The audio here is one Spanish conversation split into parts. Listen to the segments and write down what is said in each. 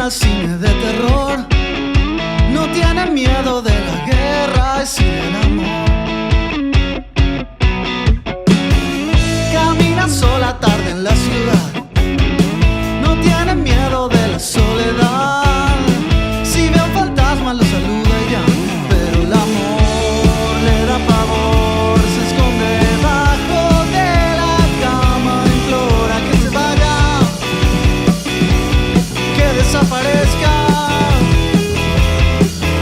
al cine de terror. No tiene miedo de la guerra, es cine de amor. Camina sola tarde en la ciudad. No tiene miedo de la soledad. Si ve un fantasma lo saluda y ya. Pero el amor le da pavor. Se esconde debajo de la cama. Implora que se vaya, que desaparezca.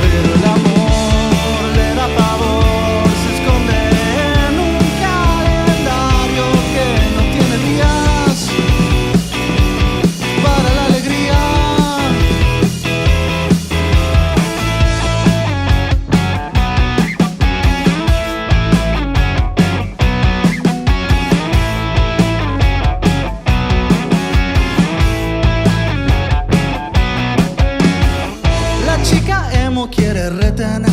Pero el amor le da pavor. Se esconde en un calendario que no tiene días para la alegría. La chica emo quiere retener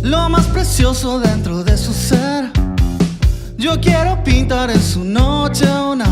lo más precioso dentro de su ser. Yo quiero pintar en su noche una